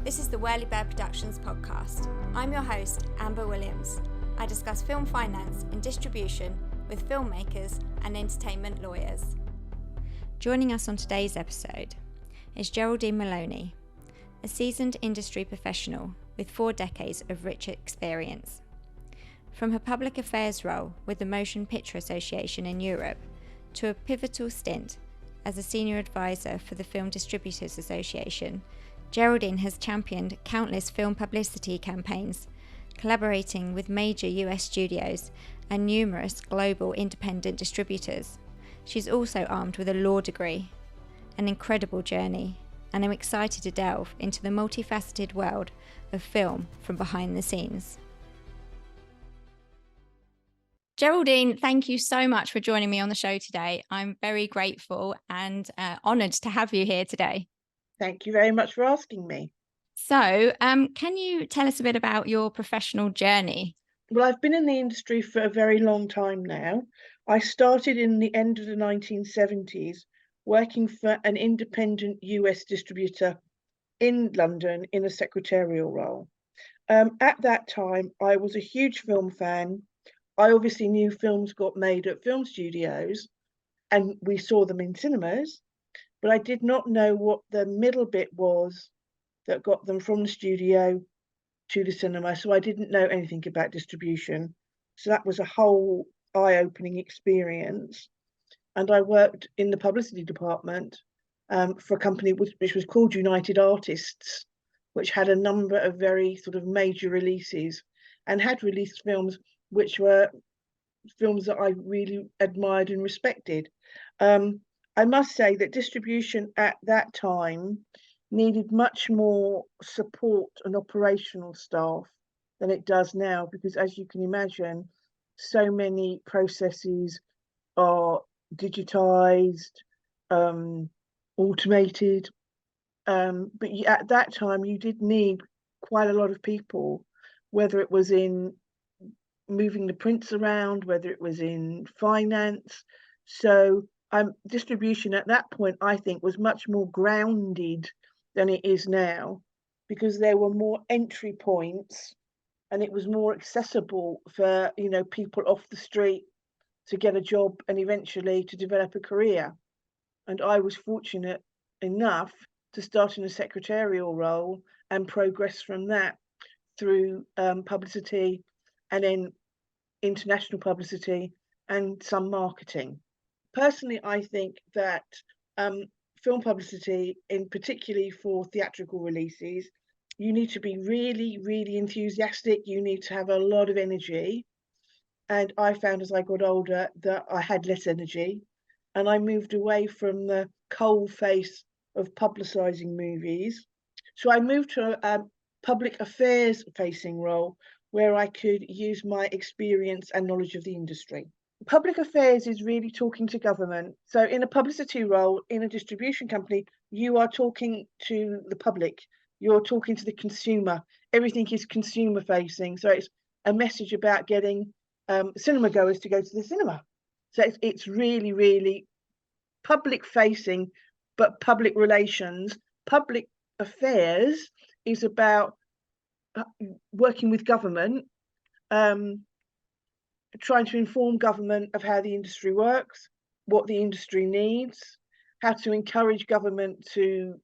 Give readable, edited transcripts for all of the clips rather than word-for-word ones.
This is the Whirly Bird Productions podcast. I'm your host, Amber Williams. I discuss film finance and distribution with filmmakers and entertainment lawyers. Joining us on today's episode is Geraldine Moloney, a seasoned industry professional with 4 decades of rich experience. From her public affairs role with the Motion Picture Association in Europe to a pivotal stint as a senior advisor for the Film Distributors Association, Geraldine has championed countless film publicity campaigns, collaborating with major US studios and numerous global independent distributors. She's also armed with a law degree, an incredible journey, and I'm excited to delve into the multifaceted world of film from behind the scenes. Geraldine, thank you so much for joining me on the show today. I'm very grateful and honoured to have you here today. Thank you very much for asking me. So, can you tell us a bit about your professional journey? Well, I've been in the industry for a very long time now. I started in the end of the 1970s working for an independent US distributor in London in a secretarial role. At that time, I was a huge film fan. I obviously knew films got made at film studios and we saw them in cinemas, but I did not know what the middle bit was that got them from the studio to the cinema. So I didn't know anything about distribution. So that was a whole eye-opening experience. And I worked in the publicity department for a company which was called United Artists, which had a number of very sort of major releases and had released films which were films that I really admired and respected. I must say that distribution at that time needed much more support and operational staff than it does now, because as you can imagine, so many processes are digitized, automated. But at that time, you did need quite a lot of people, whether it was in moving the prints around, whether it was in finance. So distribution at that point, I think, was much more grounded than it is now, because there were more entry points and it was more accessible for, you know, people off the street to get a job and eventually to develop a career. And I was fortunate enough to start in a secretarial role and progress from that through publicity and then international publicity and some marketing. Personally, I think that film publicity, in particularly for theatrical releases, you need to be really, really enthusiastic. You need to have a lot of energy. And I found as I got older that I had less energy, and I moved away from the coal face of publicising movies. So I moved to a public affairs facing role where I could use my experience and knowledge of the industry. Public affairs is really talking to government. So in a publicity role, in a distribution company, you are talking to the public, you're talking to the consumer. Everything is consumer facing. So it's a message about getting cinema goers to go to the cinema. So it's really, really public facing, but public relations. Public affairs is about working with government, trying to inform government of how the industry works, what the industry needs, how to encourage government to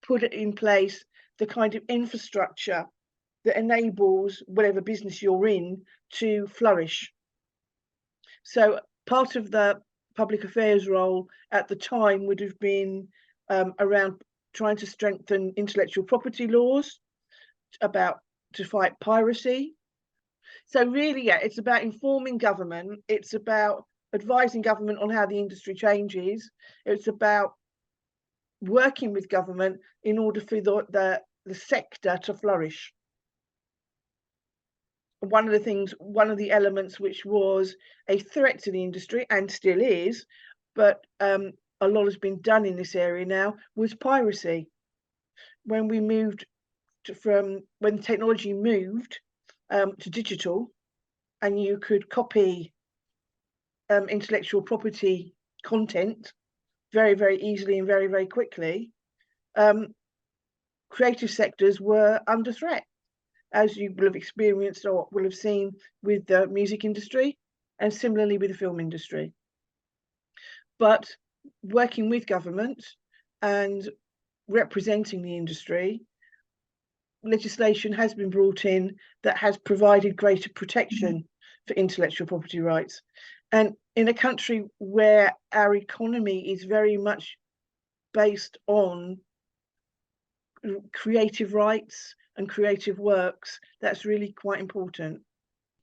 put in place the kind of infrastructure that enables whatever business you're in to flourish. So part of the public affairs role at the time would have been around trying to strengthen intellectual property laws, to fight piracy. So really, yeah, it's about informing government. It's about advising government on how the industry changes. It's about working with government in order for the sector to flourish. One of the elements which was a threat to the industry and still is, but a lot has been done in this area now, was piracy. When we moved when technology moved to digital, and you could copy intellectual property content very, very easily and very, very quickly, creative sectors were under threat, as you will have experienced or will have seen with the music industry and similarly with the film industry. But working with government and representing the industry, legislation has been brought in that has provided greater protection for intellectual property rights. And in a country where our economy is very much based on creative rights and creative works, that's really quite important.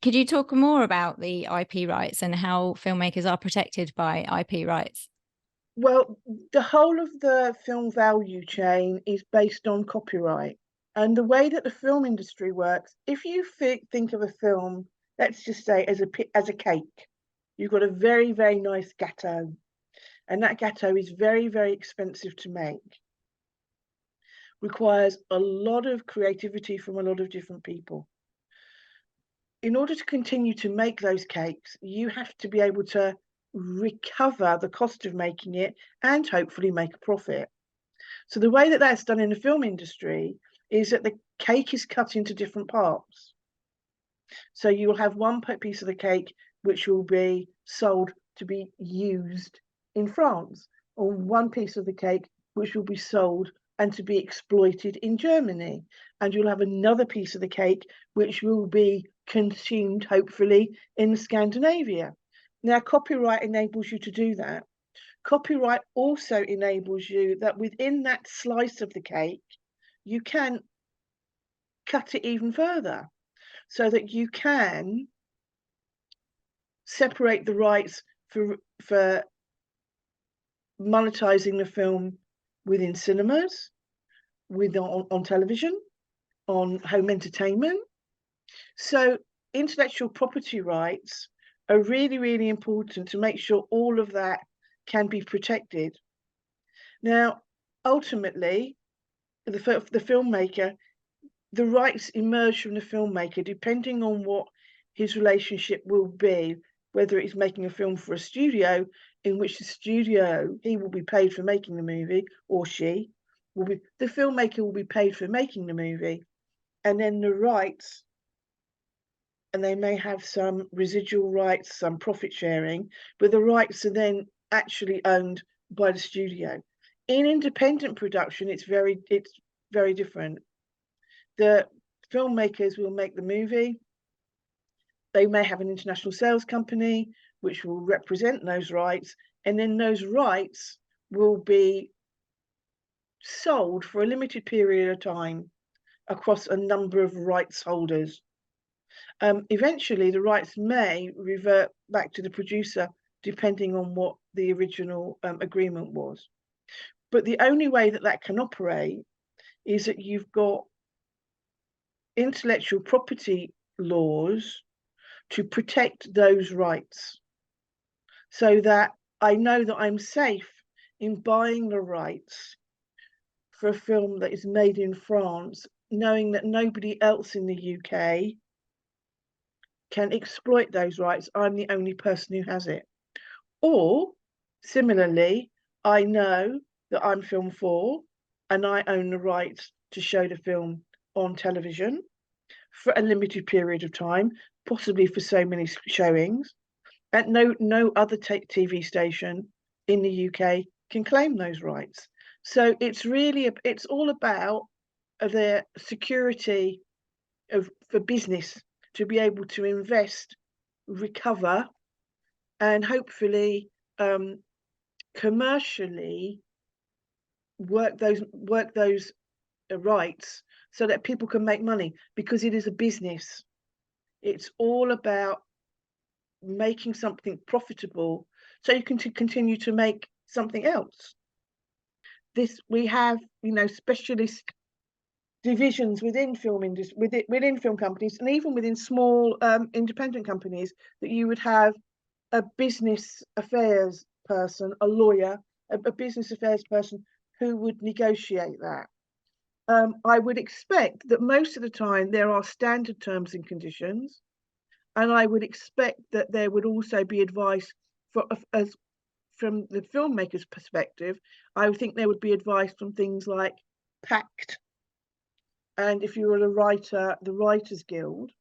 Could you talk more about the IP rights and how filmmakers are protected by IP rights? Well, the whole of the film value chain is based on copyright. And the way that the film industry works, if you think of a film, let's just say as a cake, you've got a very, very nice gâteau. And that gâteau is very, very expensive to make. Requires a lot of creativity from a lot of different people. In order to continue to make those cakes, you have to be able to recover the cost of making it and hopefully make a profit. So the way that that's done in the film industry is that the cake is cut into different parts. So you'll have one piece of the cake which will be sold to be used in France, or one piece of the cake which will be sold and to be exploited in Germany. And you'll have another piece of the cake which will be consumed, hopefully, in Scandinavia. Now, copyright enables you to do that. Copyright also enables you that within that slice of the cake, you can cut it even further so that you can separate the rights for monetizing the film within cinemas, on television, on home entertainment. So intellectual property rights are really, really important to make sure all of that can be protected. Now, ultimately, the filmmaker, the rights emerge from the filmmaker depending on what his relationship will be, whether it's making a film for a studio, in which the studio, he will be paid for making the movie, or the filmmaker will be paid for making the movie, and then the rights, and they may have some residual rights, some profit sharing, but the rights are then actually owned by the studio. In independent production, it's very different. The filmmakers will make the movie. They may have an international sales company which will represent those rights, and then those rights will be sold for a limited period of time across a number of rights holders. Eventually, the rights may revert back to the producer, depending on what the original agreement was. But the only way that that can operate is that you've got intellectual property laws to protect those rights, so that I know that I'm safe in buying the rights for a film that is made in France, knowing that nobody else in the UK can exploit those rights. I'm the only person who has it. Or similarly, I know that I'm Film 4 and I own the rights to show the film on television for a limited period of time, possibly for so many showings, and no other TV station in the UK can claim those rights. So it's all about the security for business to be able to invest, recover, and hopefully commercially work those rights so that people can make money, because it is a business. It's all about making something profitable so you can continue to make something else. We have, specialist divisions within film industry, within film companies, and even within small independent companies, that you would have a business affairs person, a lawyer, a business affairs person who would negotiate that. I would expect that most of the time there are standard terms and conditions, and I would expect that there would also be advice from the filmmaker's perspective. I would think there would be advice from things like pact and if you were a writer, the Writers Guild.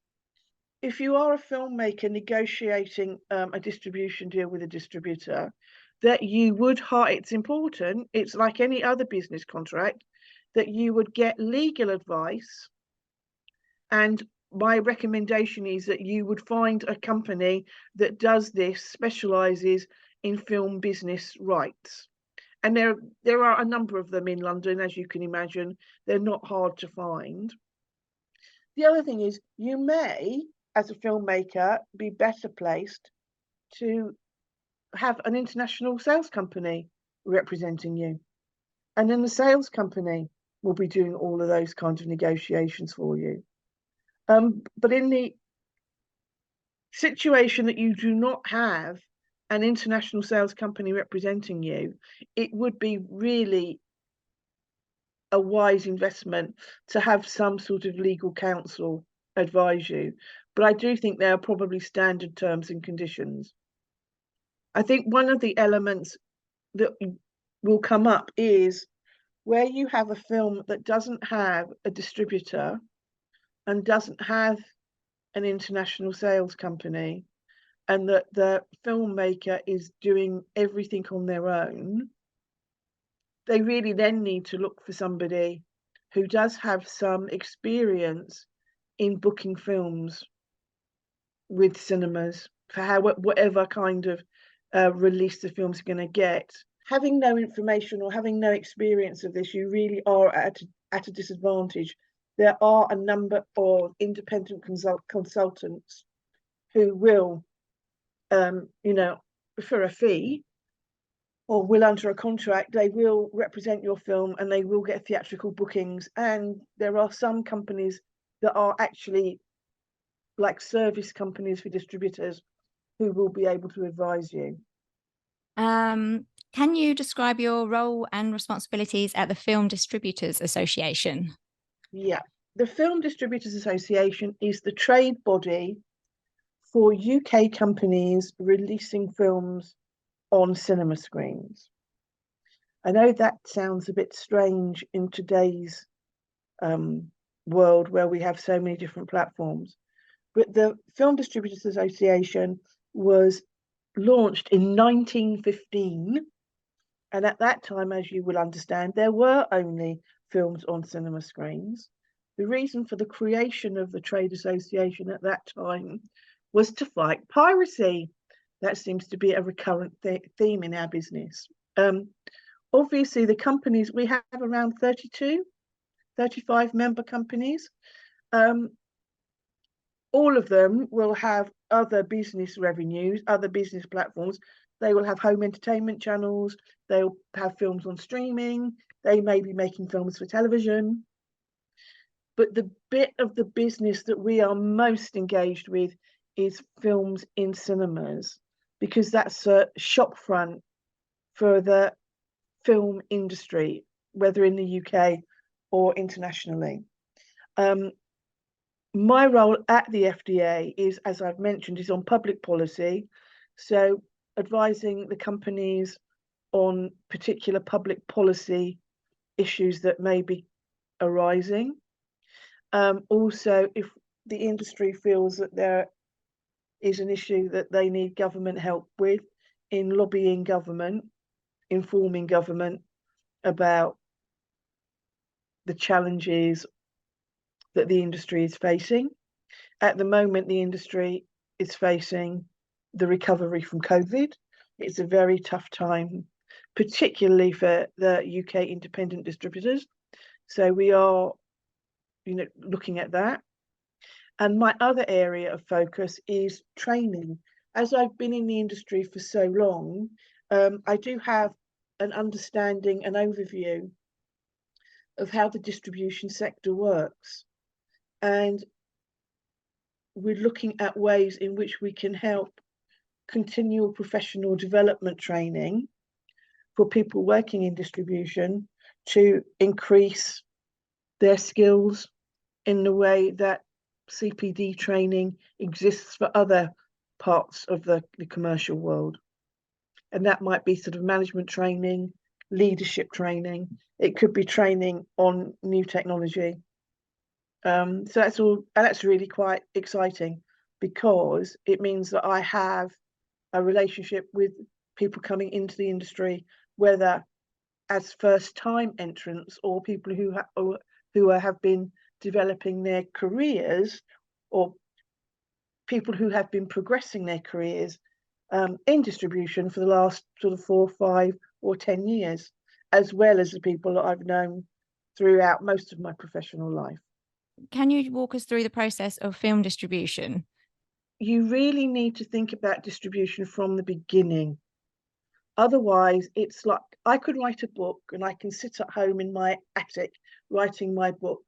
If you are a filmmaker negotiating a distribution deal with a distributor, that you would it's important, it's like any other business contract, that you would get legal advice. And my recommendation is that you would find a company that does this, specializes in film business rights. And there are a number of them in London, as you can imagine. They're not hard to find. The other thing is, you may, as a filmmaker, be better placed to have an international sales company representing you. And then the sales company will be doing all of those kinds of negotiations for you. But in the situation that you do not have an international sales company representing you, it would be really a wise investment to have some sort of legal counsel advise you. But I do think there are probably standard terms and conditions. I think one of the elements that will come up is where you have a film that doesn't have a distributor and doesn't have an international sales company, and that the filmmaker is doing everything on their own, they really then need to look for somebody who does have some experience in booking films with cinemas for whatever kind of release the film's going to get. Having no information or having no experience of this, you really are at a disadvantage. There are a number of independent consultants who will, for a fee, or will under a contract, they will represent your film and they will get theatrical bookings. And there are some companies that are actually like service companies for distributors who will be able to advise you. Can you describe your role and responsibilities at the Film Distributors Association? Yeah, the Film Distributors Association is the trade body for UK companies releasing films on cinema screens. I know that sounds a bit strange in today's world where we have so many different platforms, but the Film Distributors Association was launched in 1915, and at that time, as you will understand, there were only films on cinema screens. The reason for the creation of the trade association at that time was to fight piracy. That seems to be a recurrent theme in our business. Obviously, the companies, we have around 35 member companies. All of them will have other business revenues, other business platforms. They will have home entertainment channels. They'll have films on streaming. They may be making films for television. But the bit of the business that we are most engaged with is films in cinemas, because that's a shop front for the film industry, whether in the UK or internationally. My role at the FDA is, as I've mentioned, is on public policy. So advising the companies on particular public policy issues that may be arising. Also, if the industry feels that there is an issue that they need government help with, in lobbying government, informing government about the challenges that the industry is facing. At the moment, the industry is facing the recovery from COVID. It's a very tough time, particularly for the UK independent distributors. So we are, looking at that. And my other area of focus is training. As I've been in the industry for so long, I do have an understanding, an overview of how the distribution sector works. And we're looking at ways in which we can help continual professional development training for people working in distribution to increase their skills in the way that CPD training exists for other parts of the commercial world. And that might be sort of management training, leadership training. It could be training on new technology. So that's really quite exciting, because it means that I have a relationship with people coming into the industry, whether as first-time entrants or people who have been developing their careers, or people who have been progressing their careers in distribution for the last sort of 4, 5, or 10 years, as well as the people that I've known throughout most of my professional life. Can you walk us through the process of film distribution? You really need to think about distribution from the beginning. Otherwise, it's like I could write a book and I can sit at home in my attic writing my book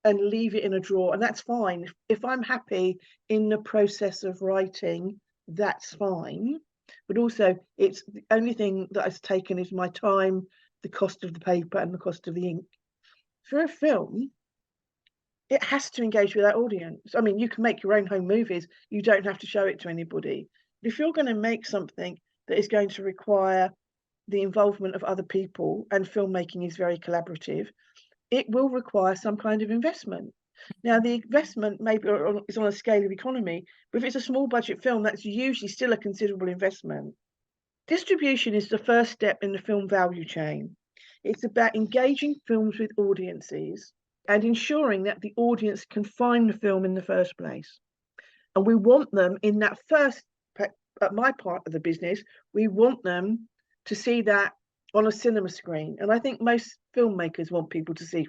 and leave it in a drawer, and that's fine. If I'm happy in the process of writing, that's fine. But also, it's the only thing that has taken is my time, the cost of the paper, and the cost of the ink. For a film, it has to engage with that audience. I mean, you can make your own home movies. You don't have to show it to anybody. But if you're going to make something that is going to require the involvement of other people, and filmmaking is very collaborative, it will require some kind of investment. Now, the investment maybe is on a scale of economy, but if it's a small budget film, that's usually still a considerable investment. Distribution is the first step in the film value chain. It's about engaging films with audiences and ensuring that the audience can find the film in the first place. And we want them in that first, at my part of the business, we want them to see that on a cinema screen. And I think most filmmakers want people to see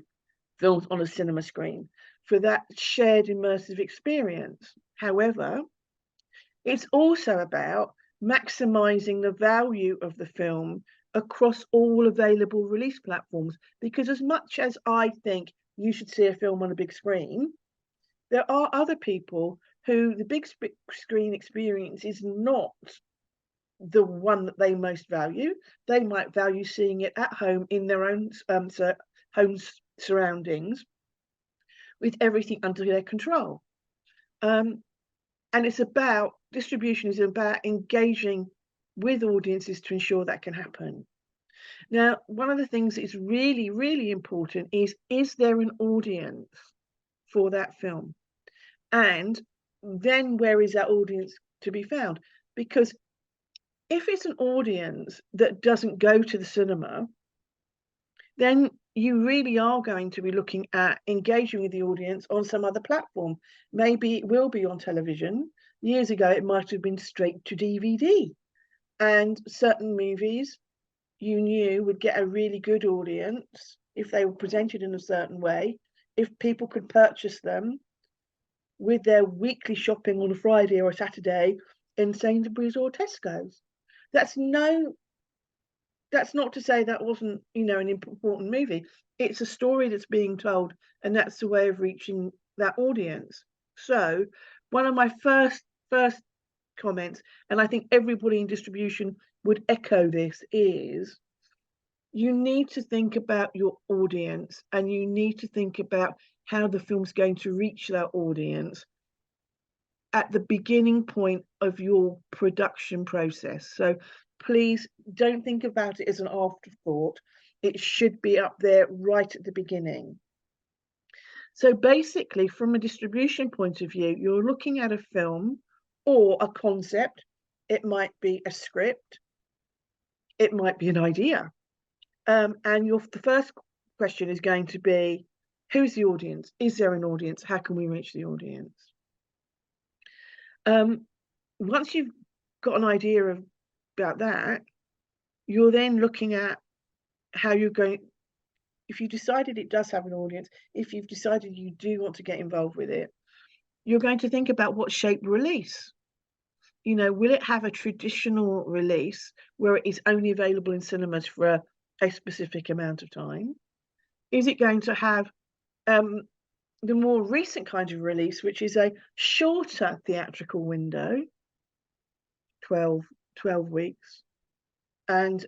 films on a cinema screen for that shared immersive experience. However, it's also about maximizing the value of the film across all available release platforms, because as much as I think you should see a film on a big screen, there are other people who the big screen experience is not the one that they most value. They might value seeing it at home in their own home surroundings with everything under their control. And it's about distribution is about engaging with audiences to ensure that can happen. Now, one of the things that is really, really important is there an audience for that film? And then where is that audience to be found? Because if it's an audience that doesn't go to the cinema, then you really are going to be looking at engaging with the audience on some other platform. Maybe it will be on television. Years ago, it might have been straight to DVD. And certain movies you knew would get a really good audience if they were presented in a certain way, if people could purchase them with their weekly shopping on a Friday or a Saturday in Sainsbury's or Tesco's. That's not to say that wasn't, an important movie. It's a story that's being told, and that's the way of reaching that audience. So one of my first comments, and I think everybody in distribution would echo this, is you need to think about your audience, and you need to think about how the film's going to reach that audience at the beginning point of your production process. So please don't think about it as an afterthought. It should be up there right at the beginning. So basically, from a distribution point of view, you're looking at a film or a concept. It might be a script. It might be an idea. And the first question is going to be, who's the audience? Is there an audience? How can we reach the audience? Once you've got an idea about that, you're then looking at how you're going. If you decided it does have an audience, if you've decided you do want to get involved with it, you're going to think about what shape release. Will it have a traditional release where it is only available in cinemas for a specific amount of time? Is it going to have the more recent kind of release, which is a shorter theatrical window, 12 weeks, and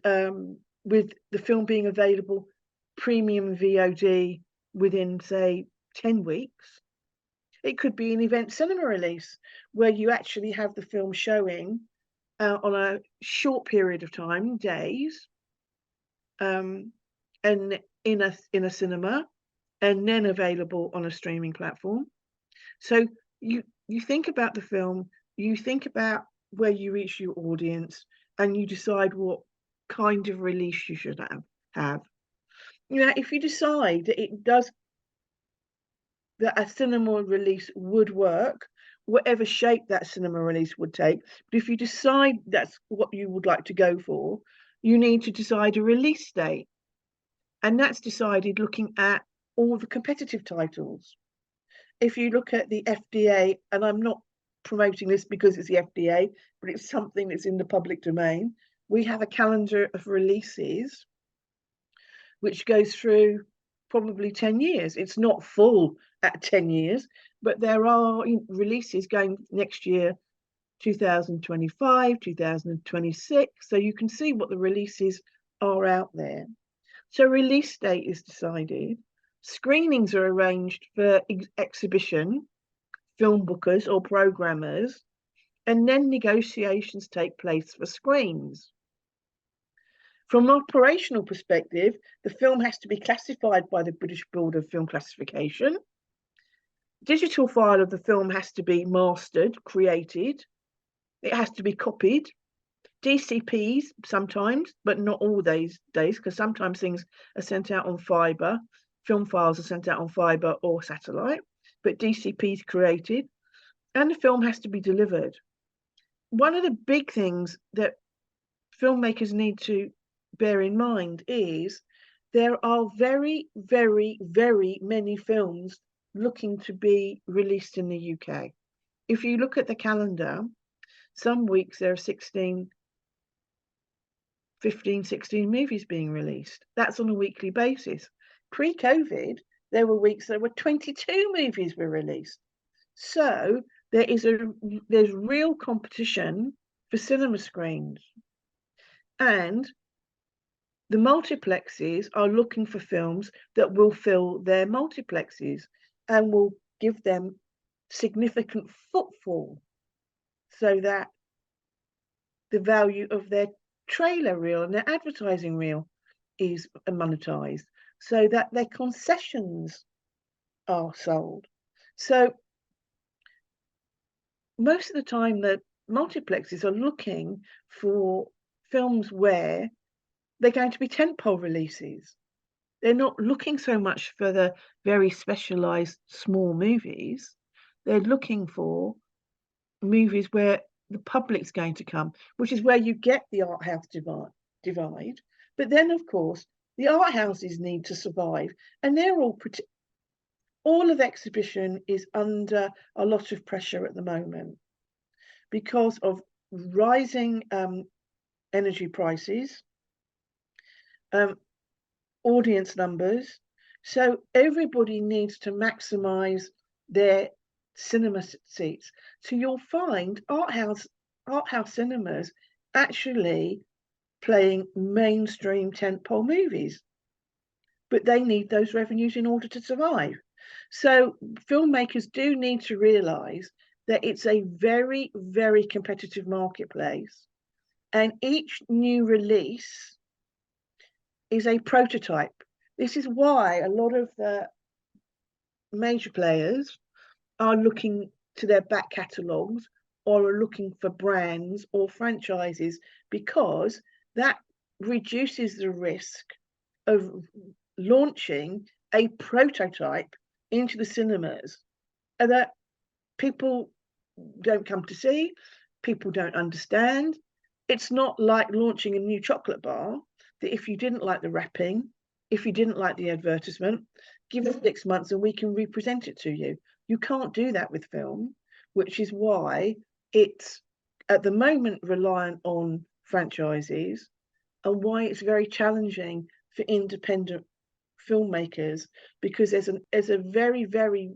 with the film being available premium VOD within, say, 10 weeks? It could be an event cinema release where you actually have the film showing on a short period of time, days, and in a cinema, and then available on a streaming platform. So you think about the film, you think about where you reach your audience, and you decide what kind of release you should have. If you decide that a cinema release would work, whatever shape that cinema release would take, but if you decide that's what you would like to go for, you need to decide a release date. And that's decided looking at all the competitive titles. If you look at the FDA, and I'm not promoting this because it's the FDA, but it's something that's in the public domain, we have a calendar of releases which goes through probably 10 years. It's not full at 10 years, but there are releases going next year, 2025, 2026. So you can see what the releases are out there. So release date is decided. Screenings are arranged for exhibition, film bookers or programmers, and then negotiations take place for screens. From an operational perspective, the film has to be classified by the British Board of Film Classification. Digital file of the film has to be mastered, created. It has to be copied. DCPs sometimes, but not all these days, because sometimes things are sent out on fibre. Film files are sent out on fibre or satellite, but DCPs created, and the film has to be delivered. One of the big things that filmmakers need to bear in mind is there are very, very, very many films looking to be released in the UK. If you look at the calendar, some weeks there are 15, 16 movies being released. That's on a weekly basis. Pre-COVID, there were weeks there were 22 movies were released. So there's real competition for cinema screens. And the multiplexes are looking for films that will fill their multiplexes and will give them significant footfall so that the value of their trailer reel and their advertising reel is monetized, so that their concessions are sold. So most of the time the multiplexes are looking for films where they're going to be tentpole releases. They're not looking so much for the very specialized small movies. They're looking for movies where the public's going to come, which is where you get the art house divide. But then, of course, the art houses need to survive, and they're all of exhibition is under a lot of pressure at the moment because of rising energy prices, audience numbers. So everybody needs to maximize their cinema seats. So you'll find art house cinemas actually playing mainstream tentpole movies, but they need those revenues in order to survive. So filmmakers do need to realize that it's a very, very competitive marketplace, and each new release is a prototype. This is why a lot of the major players are looking to their back catalogues or are looking for brands or franchises, because that reduces the risk of launching a prototype into the cinemas that people don't come to see, people don't understand. It's not like launching a new chocolate bar that if you didn't like the wrapping, if you didn't like the advertisement, give us 6 months and we can represent it to you. You can't do that with film, which is why it's at the moment reliant on franchises, and why it's very challenging for independent filmmakers, because there's a very, very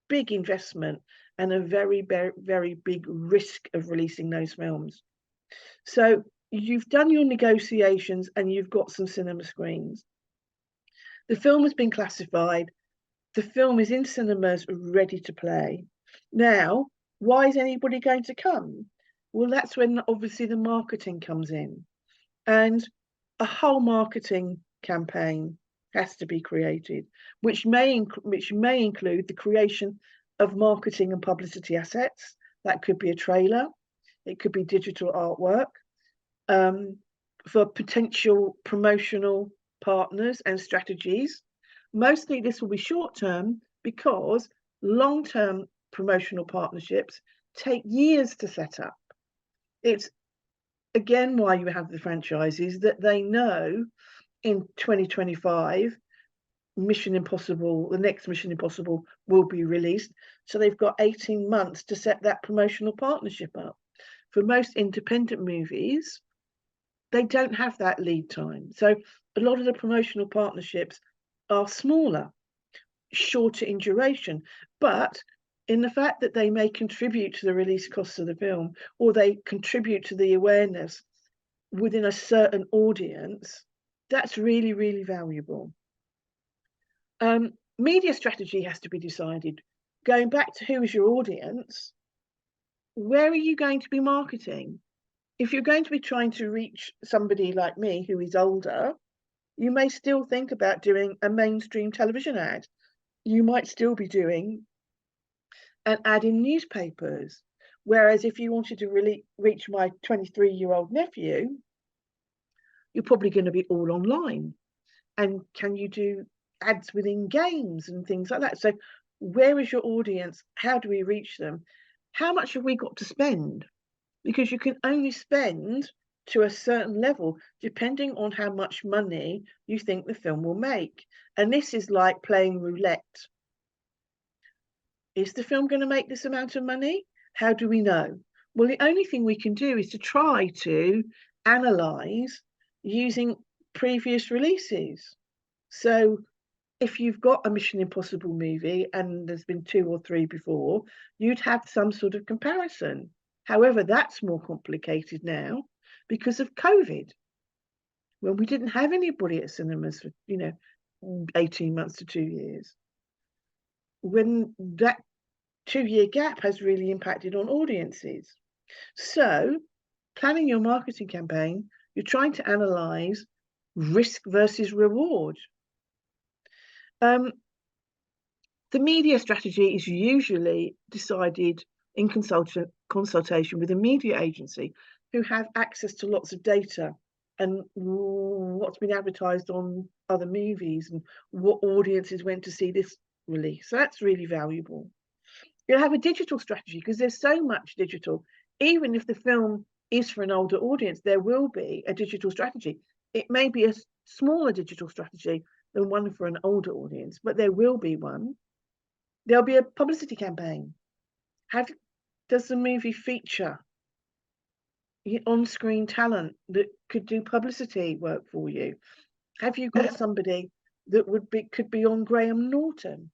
big investment and a very, very, very big risk of releasing those films. So you've done your negotiations and you've got some cinema screens. The film has been classified. The film is in cinemas ready to play. Now, why is anybody going to come? Well, that's when obviously the marketing comes in, and a whole marketing campaign has to be created, which may include the creation of marketing and publicity assets. That could be a trailer, it could be digital artwork, for potential promotional partners and strategies. Mostly this will be short term because long-term promotional partnerships take years to set up. It's again why you have the franchises, that they know in 2025 Mission Impossible, the next Mission Impossible will be released. So they've got 18 months to set that promotional partnership up. For most independent movies, they don't have that lead time. So a lot of the promotional partnerships are smaller, shorter in duration, but in the fact that they may contribute to the release costs of the film, or they contribute to the awareness within a certain audience, that's really, really valuable. Media strategy has to be decided. Going back to who is your audience, where are you going to be marketing? If you're going to be trying to reach somebody like me who is older, you may still think about doing a mainstream television ad. You might still be doing an ad in newspapers. Whereas if you wanted to really reach my 23-year-old nephew, you're probably going to be all online. And can you do ads within games and things like that? So where is your audience? How do we reach them? How much have we got to spend? Because you can only spend to a certain level depending on how much money you think the film will make. And this is like playing roulette. Is the film going to make this amount of money? How do we know? Well, the only thing we can do is to try to analyze using previous releases. So if you've got a Mission Impossible movie and there's been 2 or 3 before, you'd have some sort of comparison. However, that's more complicated now because of COVID, when we didn't have anybody at cinemas for 18 months to 2 years. When that 2-year gap has really impacted on audiences. So planning your marketing campaign, you're trying to analyze risk versus reward. The media strategy is usually decided in consultation with a media agency who have access to lots of data and what's been advertised on other movies and what audiences went to see this release. So that's really valuable. You'll have a digital strategy because there's so much digital. Even if the film is for an older audience, there will be a digital strategy. It may be a smaller digital strategy than one for an older audience, but there will be one. There'll be a publicity campaign. Does the movie feature on-screen talent that could do publicity work for you? Have you got somebody that could be on Graham Norton?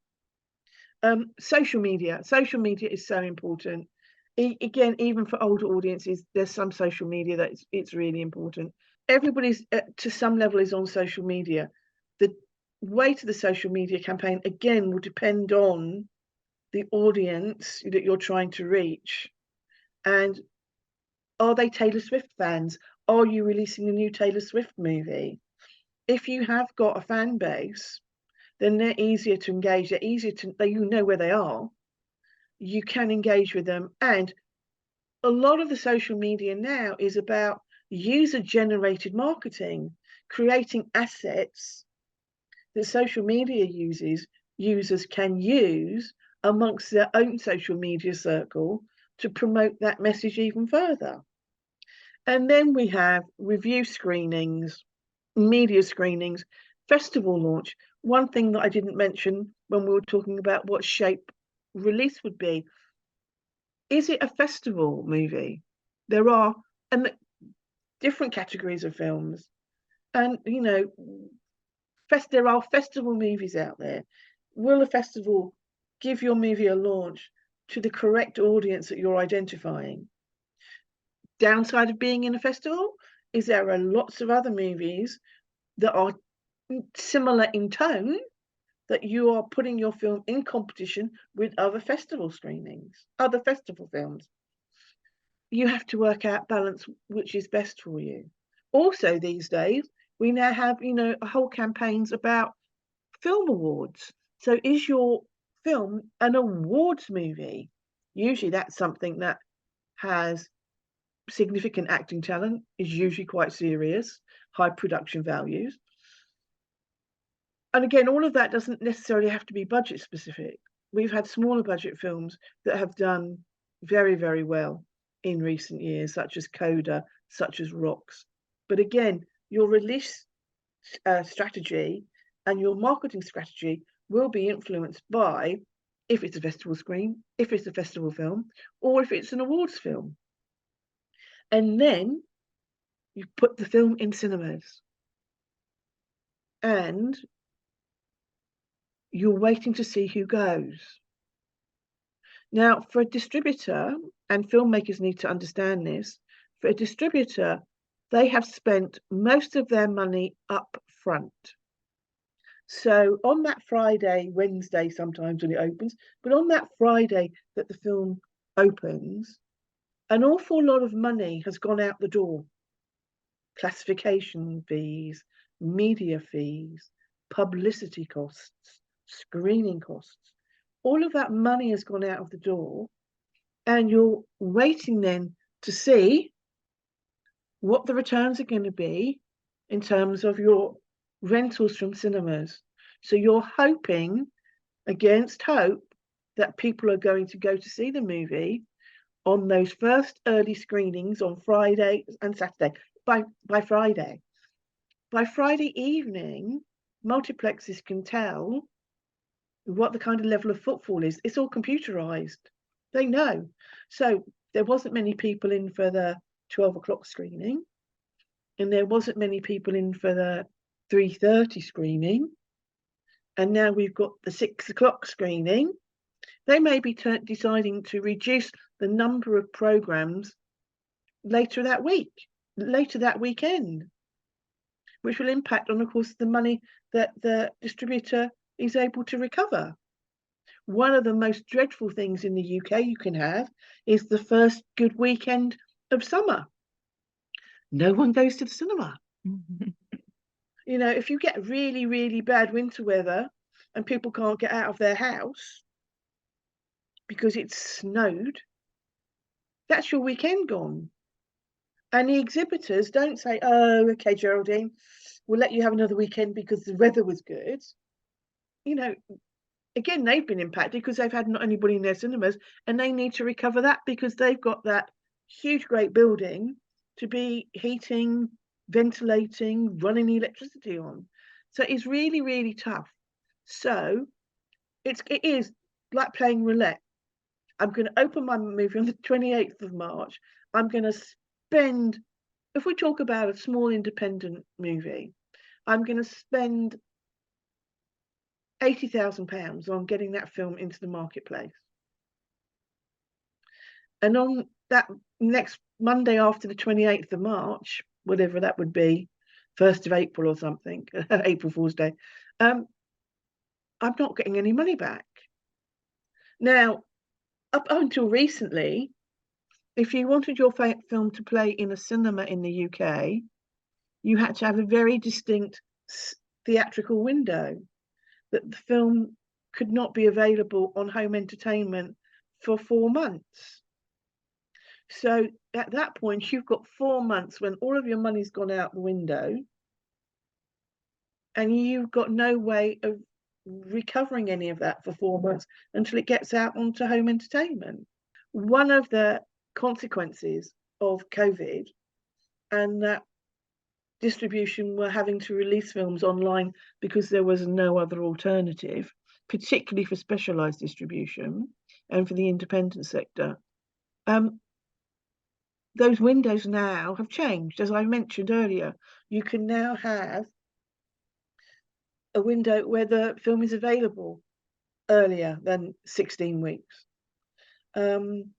Social media is so important. Again, even for older audiences, there's some social media that it's really important. Everybody's to some level is on social media. The weight of the social media campaign again will depend on the audience that you're trying to reach, and are they Taylor Swift fans? Are you releasing a new Taylor Swift movie? If you have got a fan base, then they're easier to engage. They're easier to, you know where they are. You can engage with them. And a lot of the social media now is about user-generated marketing, creating assets that social media users can use amongst their own social media circle to promote that message even further. And then we have review screenings, media screenings, festival launch. One thing that I didn't mention when we were talking about what shape release would be, is it a festival movie? There are different categories of films, and there are festival movies out there. Will a festival give your movie a launch to the correct audience that you're identifying? Downside of being in a festival is there are lots of other movies that are similar in tone, that you are putting your film in competition with other festival screenings, other festival films. You have to work out balance which is best for you. Also these days, we now have, whole campaigns about film awards. So is your film an awards movie? Usually that's something that has significant acting talent, is usually quite serious, high production values. And again, all of that doesn't necessarily have to be budget specific. We've had smaller budget films that have done very, very well in recent years, such as Coda, such as Rocks. But again, your release strategy and your marketing strategy will be influenced by if it's a festival screen, if it's a festival film, or if it's an awards film. And then you put the film in cinemas. And you're waiting to see who goes. Now, for a distributor, and filmmakers need to understand this, for a distributor, they have spent most of their money up front. So on that Friday, Wednesday, sometimes when it opens, but on that Friday that the film opens, an awful lot of money has gone out the door. Classification fees, media fees, publicity costs, screening costs. All of that money has gone out of the door, and you're waiting then to see what the returns are going to be in terms of your rentals from cinemas. So you're hoping against hope that people are going to go to see the movie on those first early screenings on Friday and Saturday. By Friday. By Friday evening, multiplexes can tell what the kind of level of footfall is. It's all computerized. They know. So there wasn't many people in for the 12 o'clock screening, and there wasn't many people in for the 3:30 screening, and now we've got the 6 o'clock screening. They may be deciding to reduce the number of programs later that weekend, which will impact on, of course, the money that the distributor is able to recover. One of the most dreadful things in the UK you can have is the first good weekend of summer. No one goes to the cinema. You know, if you get really, really bad winter weather and people can't get out of their house because it's snowed, that's your weekend gone. And the exhibitors don't say, oh, okay, Geraldine, we'll let you have another weekend because the weather was good. You know, again, they've been impacted because they've had not anybody in their cinemas, and they need to recover that because they've got that huge, great building to be heating, ventilating, running electricity on. So it's really, really tough. So it is like playing roulette. I'm going to open my movie on the 28th of March. I'm going to spend, if we talk about a small independent movie, I'm going to spend £80,000 on getting that film into the marketplace. And on that next Monday after the 28th of March, whatever that would be, 1st of April or something, April Fool's Day, I'm not getting any money back. Now, up until recently, if you wanted your film to play in a cinema in the UK, you had to have a very distinct theatrical window, that the film could not be available on home entertainment for 4 months. So at that point, you've got 4 months when all of your money's gone out the window, and you've got no way of recovering any of that for 4 months until it gets out onto home entertainment. One of the consequences of COVID and that distribution were having to release films online because there was no other alternative, particularly for specialized distribution and for the independent sector. Those windows now have changed. As I mentioned earlier, you can now have a window where the film is available earlier than 16 weeks. And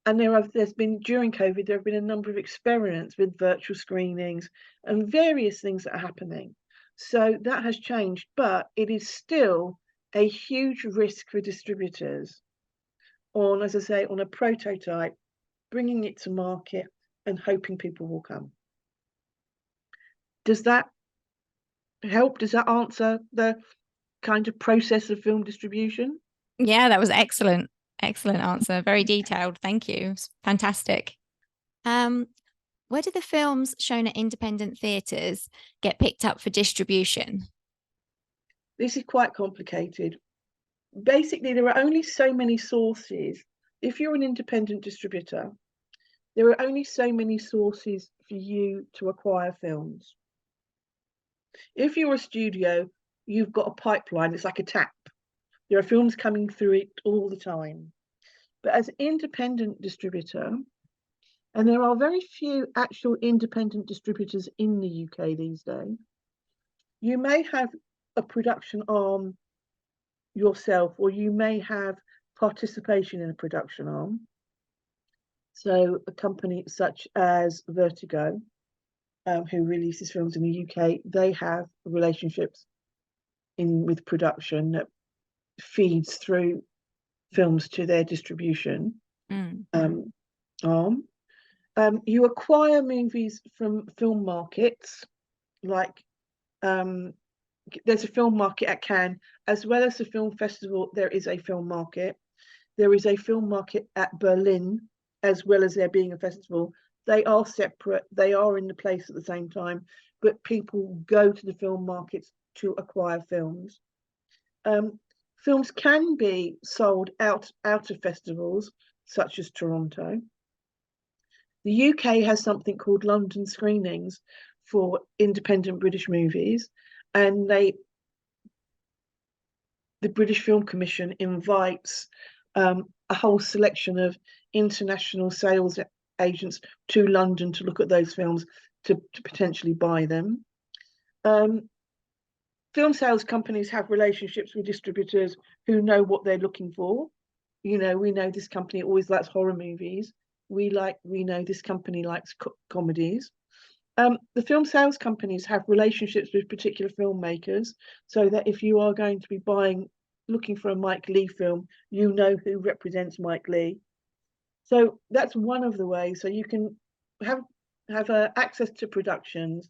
there's been, during COVID, there have been a number of experiments with virtual screenings and various things that are happening. So that has changed, but it is still a huge risk for distributors on, as I say, on a prototype, bringing it to market and hoping people will come. Does that help? Does that answer the kind of process of film distribution? Yeah, that was excellent. Excellent answer. Very detailed. Thank you. It's fantastic. Where do the films shown at independent theatres get picked up for distribution? This is quite complicated. Basically, there are only so many sources. If you're an independent distributor, there are only so many sources for you to acquire films. If you're a studio, you've got a pipeline, it's like a tap. There are films coming through it all the time. But as an independent distributor, and there are very few actual independent distributors in the UK these days, you may have a production arm yourself, or you may have participation in a production arm. So a company such as Vertigo, who releases films in the UK, they have relationships with production that feeds through films to their distribution arm. You acquire movies from film markets, like there's a film market at Cannes, as well as the film festival. There is a film market. There is a film market at Berlin, as well as there being a festival. They are separate. They are in the place at the same time, but people go to the film markets to acquire films. Films can be sold out of festivals, such as Toronto. The UK has something called London screenings for independent British movies, and the British Film Commission invites a whole selection of international sales agents to London to look at those films to potentially buy them. Film sales companies have relationships with distributors who know what they're looking for. We know this company always likes horror movies. We know this company likes comedies. The film sales companies have relationships with particular filmmakers, so that if you are going to be looking for a Mike Leigh film, you know who represents Mike Leigh. So that's one of the ways. So you can have access to productions.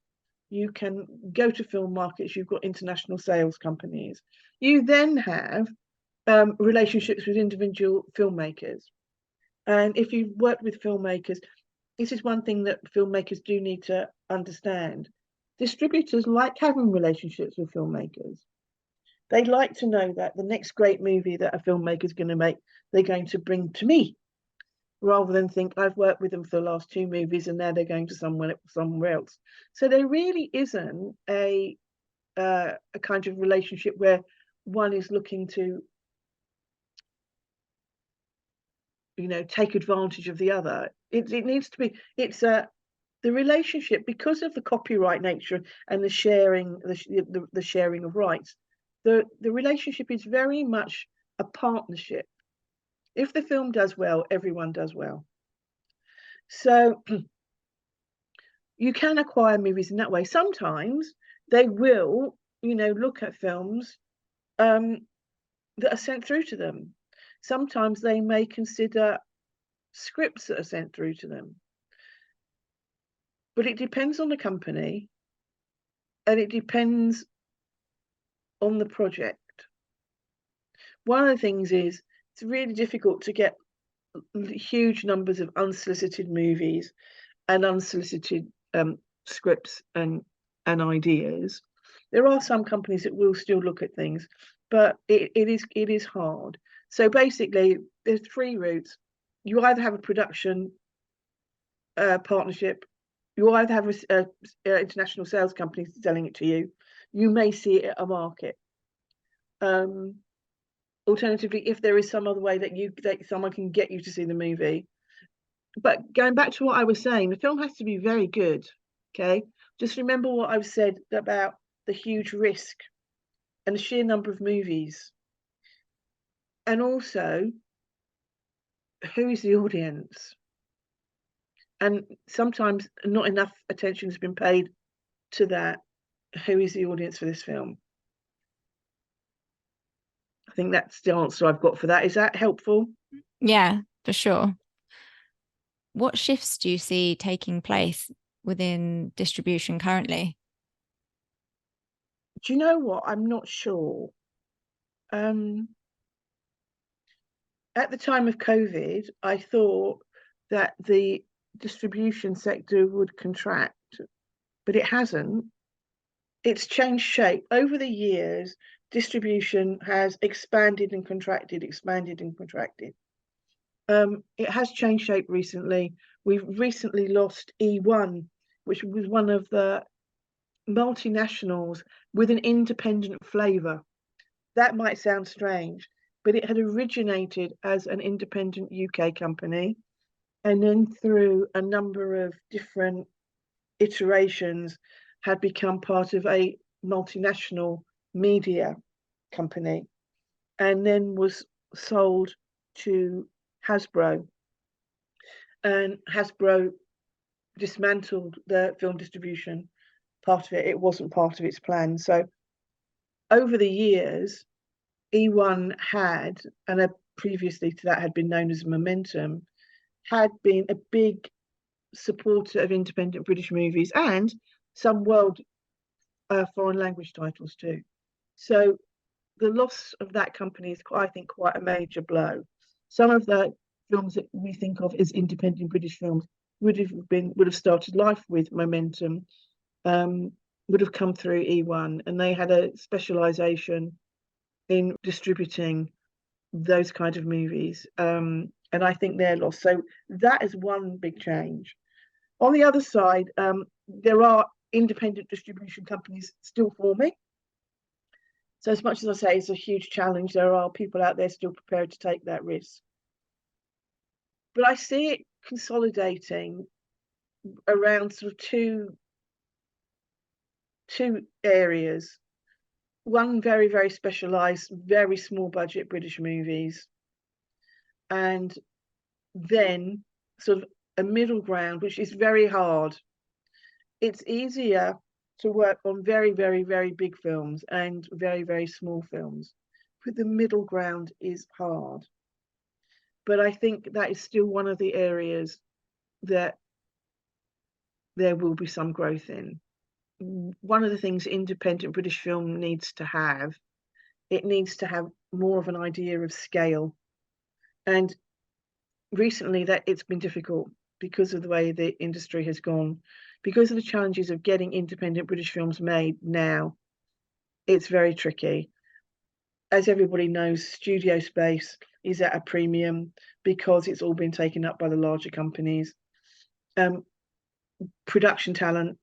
You can go to film markets. You've got international sales companies. You then have relationships with individual filmmakers. And if you've worked with filmmakers, this is one thing that filmmakers do need to understand. Distributors like having relationships with filmmakers. They like to know that the next great movie that a filmmaker is going to make, they're going to bring to me, rather than think I've worked with them for the last 2 movies and now they're going to somewhere else. So there really isn't a kind of relationship where one is looking to take advantage of the other. It needs to be, the relationship, because of the copyright nature and the sharing of rights, the relationship is very much a partnership. If the film does well, everyone does well. So you can acquire movies in that way. Sometimes they will look at films that are sent through to them. Sometimes they may consider scripts that are sent through to them. But it depends on the company, and it depends on the project. One of the things is it's really difficult to get huge numbers of unsolicited movies and unsolicited scripts and ideas. There are some companies that will still look at things, but it is hard. So basically, there's 3 routes. You either have a production partnership, you either have an international sales company selling it to you. You may see it at a market. Alternatively, if there is some other way that someone can get you to see the movie. But going back to what I was saying, the film has to be very good. Okay, just remember what I've said about the huge risk and the sheer number of movies, and also who is the audience. And sometimes not enough attention has been paid to that. Who is the audience for this film? I think that's the answer I've got for that. Is that helpful? Yeah, for sure. What shifts do you see taking place within distribution currently? Do you know what? I'm not sure. At the time of COVID, I thought that the distribution sector would contract, but it hasn't. It's changed shape. Over the years, distribution has expanded and contracted, expanded and contracted. It has changed shape recently. We've recently lost E1, which was one of the multinationals with an independent flavour. That might sound strange, but it had originated as an independent UK company, and then through a number of different iterations had become part of a multinational media company, and then was sold to Hasbro. And Hasbro dismantled the film distribution part of it. It wasn't part of its plan. So over the years, E1 had, and previously to that had been known as Momentum, had been a big supporter of independent British movies and some world foreign language titles too. So the loss of that company is, I think, quite a major blow. Some of the films that we think of as independent British films would have started life with Momentum, would have come through E1, and they had a specialisation in distributing those kind of movies. And I think they're lost. So that is one big change. On the other side, there are independent distribution companies still forming. So as much as I say it's a huge challenge, there are people out there still prepared to take that risk. But I see it consolidating around sort of two areas. One, very, very specialised, very small budget British movies. And then sort of a middle ground, which is very hard. It's easier to work on very, very, very big films and very, very small films. But the middle ground is hard. But I think that is still one of the areas that there will be some growth in. One of the things independent British film needs to have, it needs to have more of an idea of scale. And recently that it's been difficult because of the way the industry has gone, because of the challenges of getting independent British films made now. It's very tricky. As everybody knows, studio space is at a premium because it's all been taken up by the larger companies. Production talent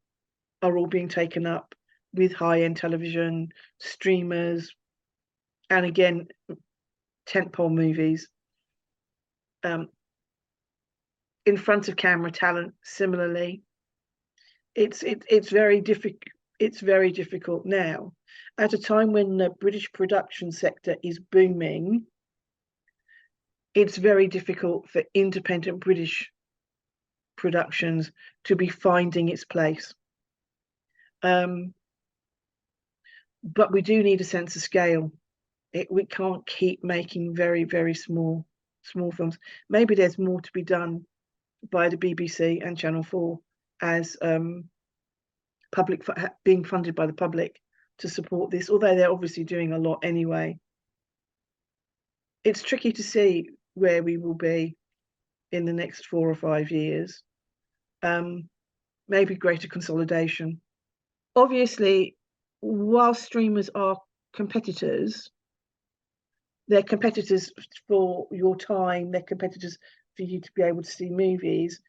are all being taken up with high-end television, streamers, and again, tentpole movies. In front of camera talent, similarly, it's very difficult. It's very difficult now, at a time when the British production sector is booming. It's very difficult for independent British productions to be finding its place. But we do need a sense of scale. We can't keep making very, very small films. Maybe there's more to be done by the BBC and Channel 4 as being funded by the public to support this, although they're obviously doing a lot anyway. It's tricky to see where we will be in the next 4 or 5 years. Maybe greater consolidation. Obviously, while streamers are competitors, they're competitors for your time, they're competitors for you to be able to see movies.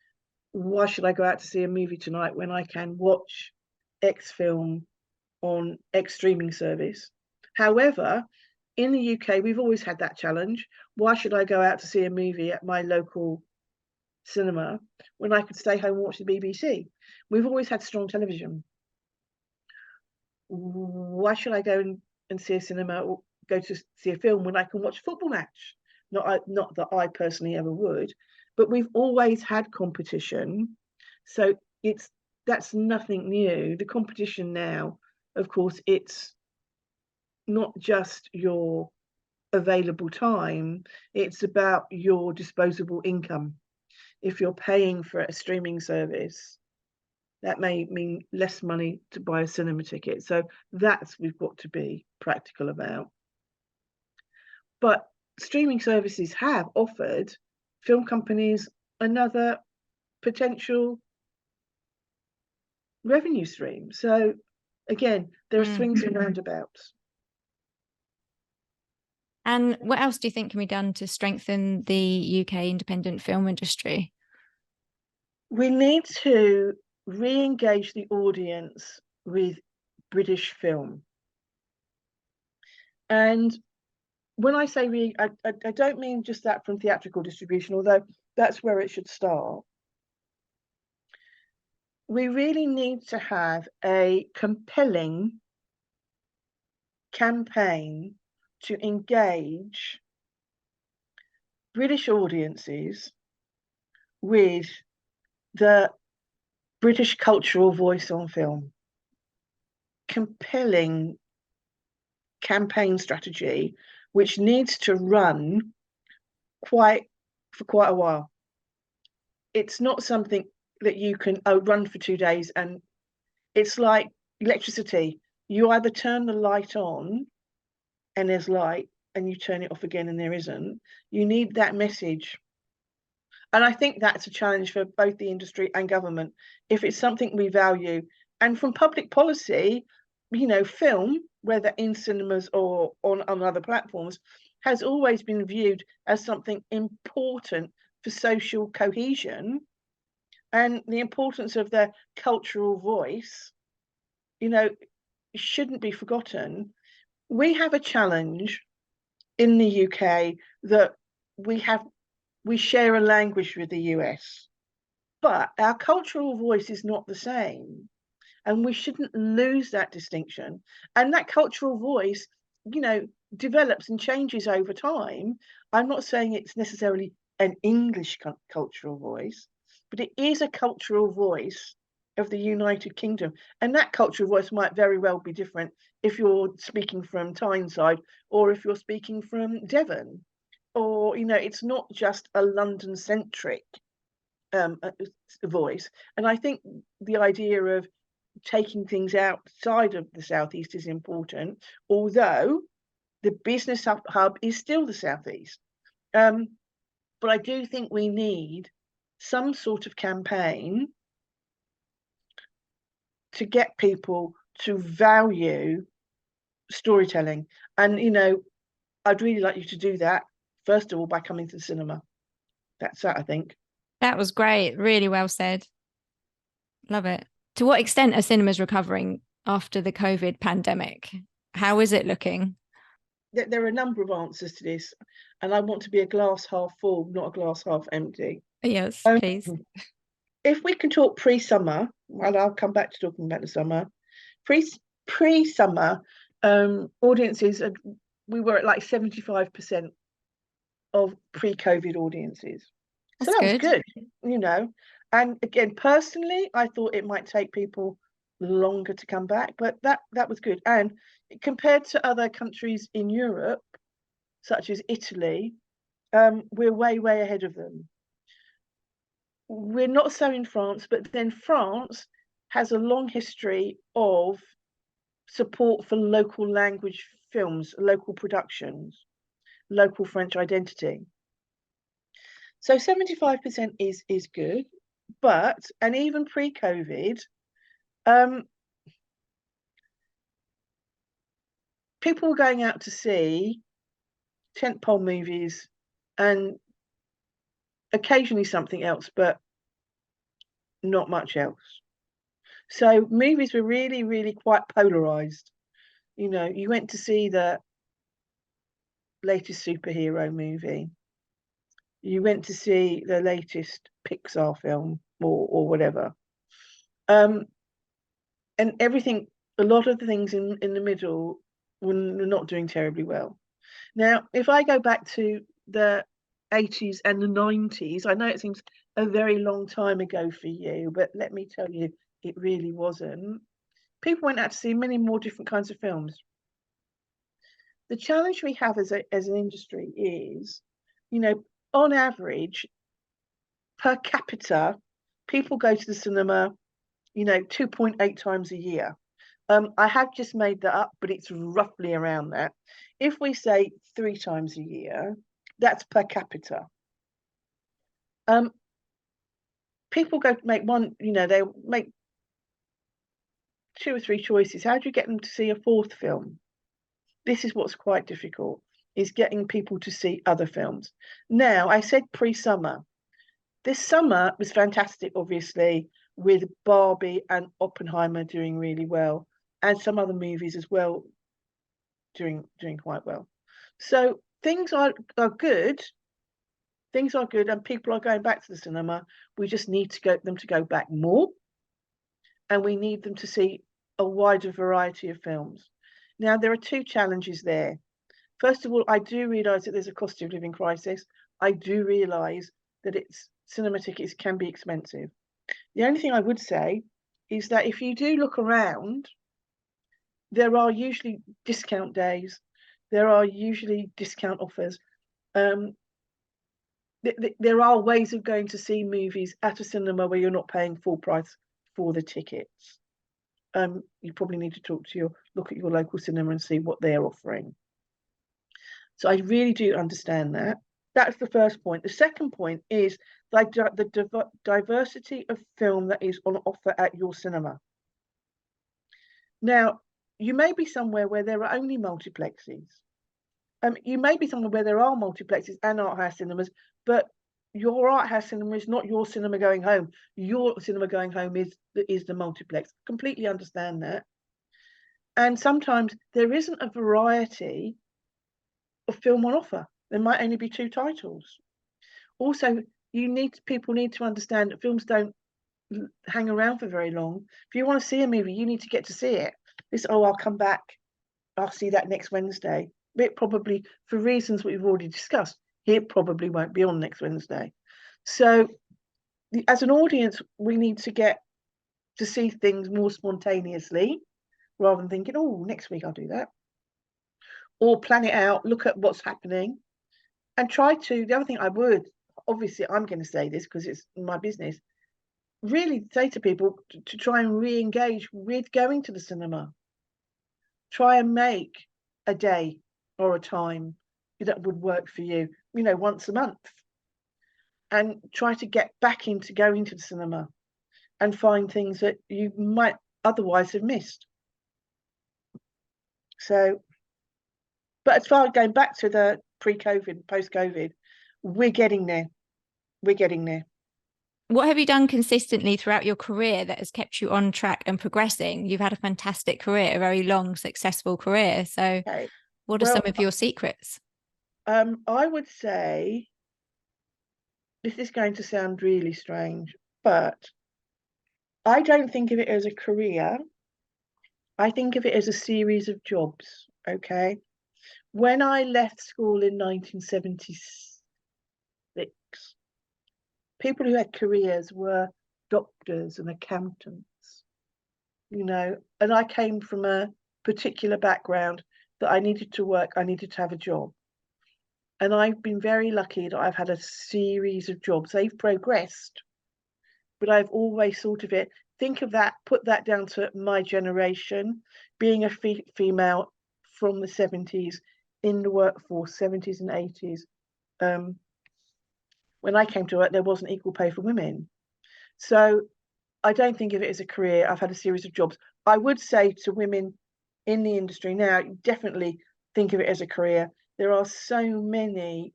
Why should I go out to see a movie tonight when I can watch X film on X streaming service? However, in the UK, we've always had that challenge. Why should I go out to see a movie at my local cinema when I could stay home and watch the BBC? We've always had strong television. Why should I go and see a cinema or go to see a film when I can watch a football match? Not that I personally ever would, but we've always had competition. So that's nothing new. The competition now, of course, it's not just your available time, it's about your disposable income. If you're paying for a streaming service, That may mean less money to buy a cinema ticket. So that's we've got to be practical about. But streaming services have offered film companies another potential revenue stream. So again, there are swings and roundabouts. And what else do you think can be done to strengthen the UK independent film industry? We need to re-engage the audience with British film. And when I say I don't mean just that from theatrical distribution, although that's where it should start. We really need to have a compelling campaign to engage British audiences with the British cultural voice on film. Compelling campaign strategy which needs to run for quite a while. It's not something that you can run for 2 days, and it's like electricity. You either turn the light on and there's light, and you turn it off again and there isn't. You need that message. And I think that's a challenge for both the industry and government. If it's something we value, and from public policy, film, whether in cinemas or on other platforms, has always been viewed as something important for social cohesion and the importance of their cultural voice, shouldn't be forgotten. We have a challenge in the UK that we share a language with the US, but our cultural voice is not the same. And we shouldn't lose that distinction. And that cultural voice, develops and changes over time. I'm not saying it's necessarily an English cultural voice, but it is a cultural voice of the United Kingdom. And that cultural voice might very well be different if you're speaking from Tyneside or if you're speaking from Devon. Or, it's not just a London-centric voice. And I think the idea of taking things outside of the Southeast is important, although the business hub is still the Southeast. But I do think we need some sort of campaign to get people to value storytelling. And, I'd really like you to do that, first of all, by coming to the cinema. That's that, I think. That was great. Really well said. Love it. To what extent are cinemas recovering after the COVID pandemic? How is it looking? There are a number of answers to this, and I want to be a glass half full, not a glass half empty. Yes, please. If we can talk pre-summer, and I'll come back to talking about the summer. Pre-summer, audiences, we were at like 75% of pre-COVID audiences. So that was good, And again, personally, I thought it might take people longer to come back, but that was good. And compared to other countries in Europe, such as Italy, we're way, way ahead of them. We're not so in France, but then France has a long history of support for local language films, local productions, local French identity. So 75% is good, but, and even pre-COVID, people were going out to see tentpole movies and occasionally something else, but not much else. So movies were really, really quite polarized. You went to see the latest superhero movie. You went to see the latest Pixar film or whatever. And everything, a lot of the things in the middle were not doing terribly well. Now, if I go back to the 80s and the 90s, I know it seems a very long time ago for you, but let me tell you, it really wasn't. People went out to see many more different kinds of films. The challenge we have as an industry is, on average, per capita, people go to the cinema, 2.8 times a year. I have just made that up, but it's roughly around that. If we say 3 times a year, that's per capita. People go to make one, they make 2 or 3 choices. How do you get them to see a 4th film? This is what's quite difficult, is getting people to see other films. Now, I said pre-summer. This summer was fantastic, obviously, with Barbie and Oppenheimer doing really well, and some other movies as well doing quite well. So things are good. Things are good, and people are going back to the cinema. We just need to them to go back more, and we need them to see a wider variety of films. Now, there are 2 challenges there. First of all, I do realise that there's a cost of living crisis. I do realise that cinema tickets can be expensive. The only thing I would say is that if you do look around, there are usually discount days. There are usually discount offers. There are ways of going to see movies at a cinema where you're not paying full price for the tickets. You probably need to look at your local cinema and see what they're offering. So I really do understand that. That's the first point. The second point is the diversity of film that is on offer at your cinema. Now, you may be somewhere where there are only multiplexes. You may be somewhere where there are multiplexes and art house cinemas, but your art house cinema is not your cinema going home. Your cinema going home is the multiplex. Completely understand that. And sometimes there isn't a variety of film on offer. There might only be 2 titles. Also, people need to understand that films don't hang around for very long. If you want to see a movie, you need to get to see it. I'll come back, I'll see that next Wednesday. It probably, for reasons we've already discussed, it probably won't be on next Wednesday. So as an audience, we need to get to see things more spontaneously rather than thinking, oh, next week I'll do that. Or plan it out, look at what's happening, and the other thing I would, obviously I'm going to say this because it's my business, really say to people to try and re-engage with going to the cinema. Try and make a day or a time that would work for you, once a month. And try to get back into going to the cinema and find things that you might otherwise have missed. So, but as far as going back to the pre-COVID, post-COVID, we're getting there. What have you done consistently throughout your career that has kept you on track and progressing? You've had a fantastic career, a very long, successful career. So what are some of your secrets? I would say, this is going to sound really strange, but I don't think of it as a career. I think of it as a series of jobs, okay? When I left school in 1976, people who had careers were doctors and accountants, and I came from a particular background that I needed to work, I needed to have a job. And I've been very lucky that I've had a series of jobs. They've progressed, but I've always thought of it, think of that, put that down to my generation, being a female from the 70s in the workforce, 70s and 80s. When I came to work, there wasn't equal pay for women. So I don't think of it as a career. I've had a series of jobs. I would say to women in the industry now, definitely think of it as a career. There are so many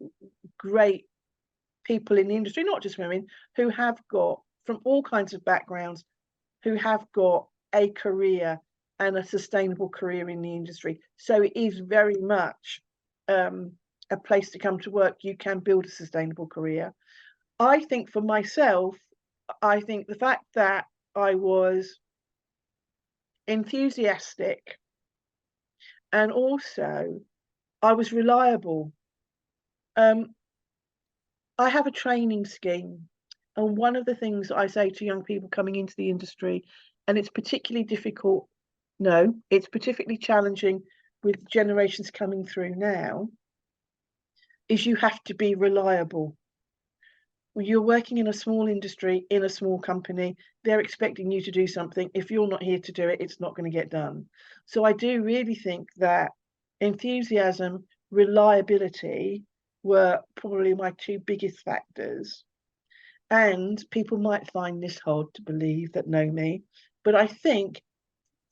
great people in the industry, not just women, who have got, from all kinds of backgrounds, who have got a career and a sustainable career in the industry. So it is very much a place to come to work. You can build a sustainable career. I think for myself, I think the fact that I was enthusiastic and also I was reliable. I have a training scheme, and one of the things I say to young people coming into the industry, and it's particularly difficult, it's particularly challenging with generations coming through now, is you have to be reliable. You're working in a small industry, in a small company. They're expecting you to do something. If you're not here to do it, it's not going to get done. So I do really think that enthusiasm, reliability were probably my two biggest factors. And people might find this hard to believe that know me, but I think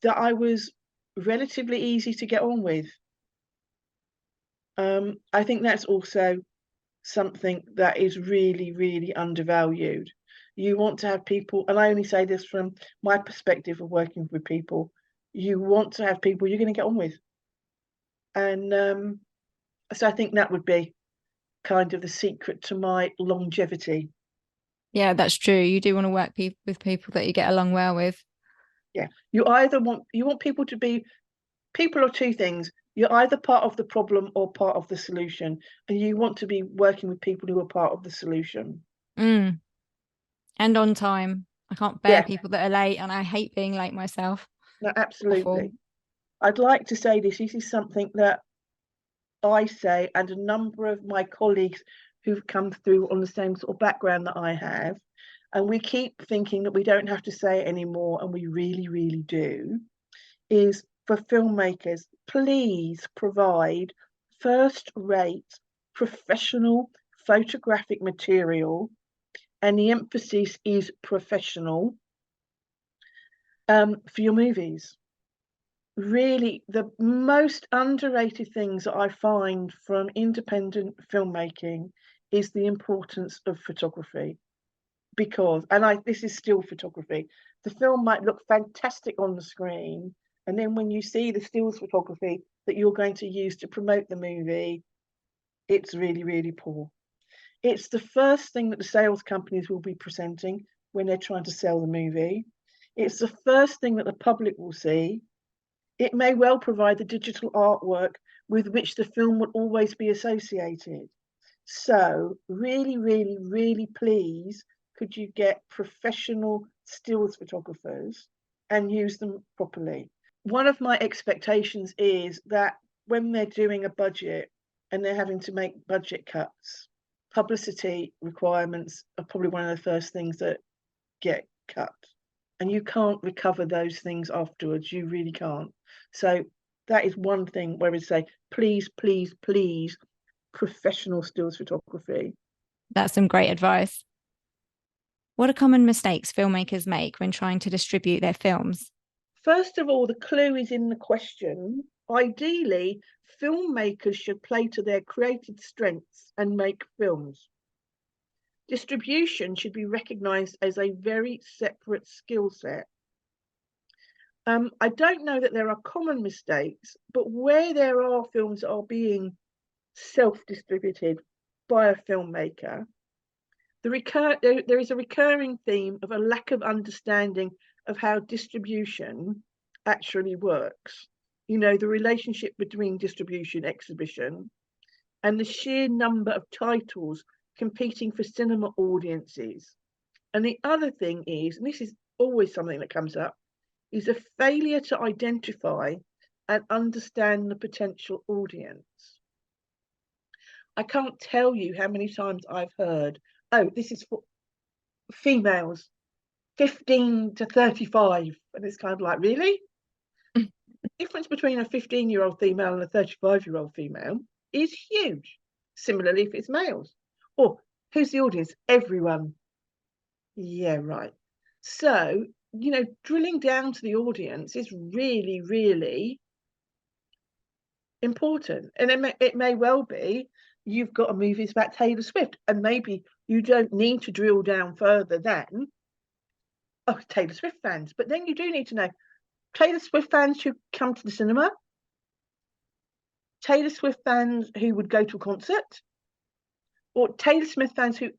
that I was relatively easy to get on with. I think that's also something that is really, really undervalued. You want to have people, and I only say this from my perspective of working with people, you want to have people you're going to get on with. And so I think that would be kind of the secret to my longevity. Yeah, that's true. You do want to work with people that you get along well with. Yeah. You want people to be, people are two things. You're either part of the problem or part of the solution. And you want to be working with people who are part of the solution. And on time. I can't bear people that are late, and I hate being late myself. No, absolutely. Awful. I'd like to say this is something that I say, and a number of my colleagues who've come through on the same sort of background that I have, and we keep thinking that we don't have to say it anymore, and we really, really do, is for filmmakers, please provide first-rate professional photographic material, and the emphasis is professional, for your movies. Really, the most underrated things that I find from independent filmmaking is the importance of photography. Because, this is still photography, the film might look fantastic on the screen, and then when you see the stills photography that you're going to use to promote the movie, it's really, really poor. It's the first thing that the sales companies will be presenting when they're trying to sell the movie. It's the first thing that the public will see. It may well provide the digital artwork with which the film will always be associated. So really, really, really please, could you get professional stills photographers and use them properly? One of my expectations is that when they're doing a budget and they're having to make budget cuts, publicity requirements are probably one of the first things that get cut. And you can't recover those things afterwards. You really can't. So that is one thing where we say, please, please, please, professional stills photography. That's some great advice. What are common mistakes filmmakers make when trying to distribute their films? First of all, the clue is in the question. Ideally, filmmakers should play to their creative strengths and make films. Distribution should be recognised as a very separate skill set. I don't know that there are common mistakes, but where there are films that are being self-distributed by a filmmaker, there is a recurring theme of a lack of understanding of how distribution actually works. You know, the relationship between distribution, exhibition, and the sheer number of titles competing for cinema audiences. And the other thing is, and this is always something that comes up, is a failure to identify and understand the potential audience. I can't tell you how many times I've heard, oh, this is for females, 15 to 35. And it's kind of like, really? The difference between a 15-year-old female and a 35-year-old female is huge. Similarly, if it's males. Or who's the audience? Everyone. Yeah, right. So, you know, drilling down to the audience is really, really important. And it may well be you've got a movie that's about Taylor Swift, and maybe you don't need to drill down further than, oh, Taylor Swift fans. But then you do need to know Taylor Swift fans who come to the cinema, Taylor Swift fans who would go to a concert, or Taylor Swift fans who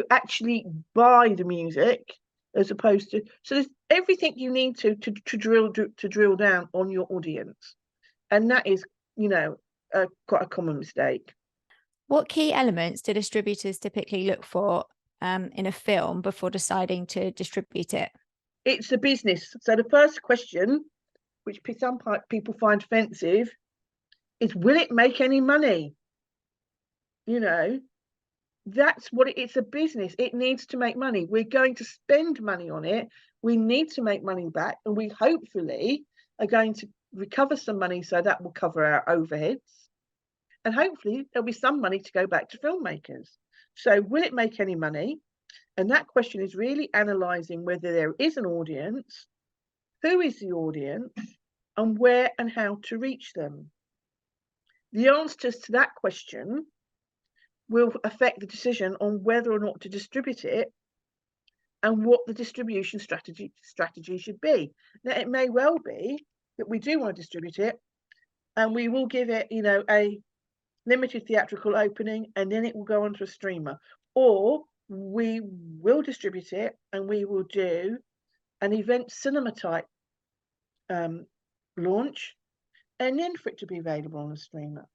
actually buy the music, as opposed to, so there's everything you need to drill down on your audience, and that is, you know, quite a common mistake. What key elements do distributors typically look for in a film before deciding to distribute it? It's a business. So the first question, which some people find offensive, is will it make any money? You know, that's what it's a business. It needs to make money. We're going to spend money on it. We need to make money back, and we hopefully are going to recover some money so that will cover our overheads. And hopefully there'll be some money to go back to filmmakers. So will it make any money? And that question is really analysing whether there is an audience, who is the audience, and where and how to reach them. The answers to that question will affect the decision on whether or not to distribute it and what the distribution strategy should be. Now, it may well be that we do want to distribute it and we will give it, a limited theatrical opening, and then it will go onto a streamer. Or we will distribute it and we will do an event cinema type launch, and then for it to be available on a streamer.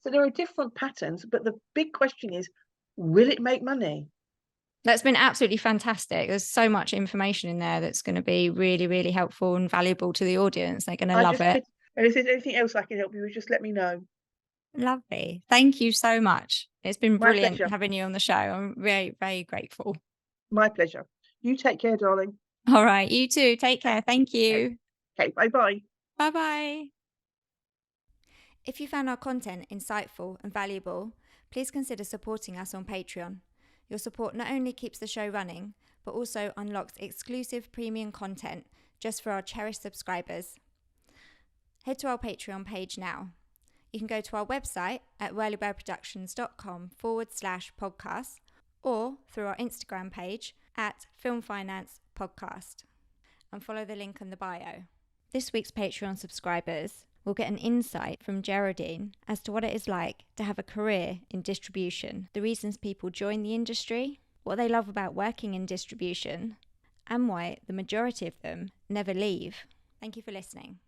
So there are different patterns, but the big question is, will it make money? That's been absolutely fantastic. There's so much information in there that's going to be really, really helpful and valuable to the audience. They're going to love it. And if there's anything else I can help you with, just let me know. Lovely. Thank you so much. It's been brilliant having you on the show. I'm very, very grateful. My pleasure. You take care, darling. All right. You too. Take care. Thank you. Okay. Bye-bye. Bye-bye. If you found our content insightful and valuable, please consider supporting us on Patreon. Your support not only keeps the show running, but also unlocks exclusive premium content just for our cherished subscribers. Head to our Patreon page now. You can go to our website at whirlybirdproductions.com/podcast or through our Instagram page at Film Finance Podcast and follow the link in the bio. This week's Patreon subscribers will get an insight from Geraldine as to what it is like to have a career in distribution, the reasons people join the industry, what they love about working in distribution, and why the majority of them never leave. Thank you for listening.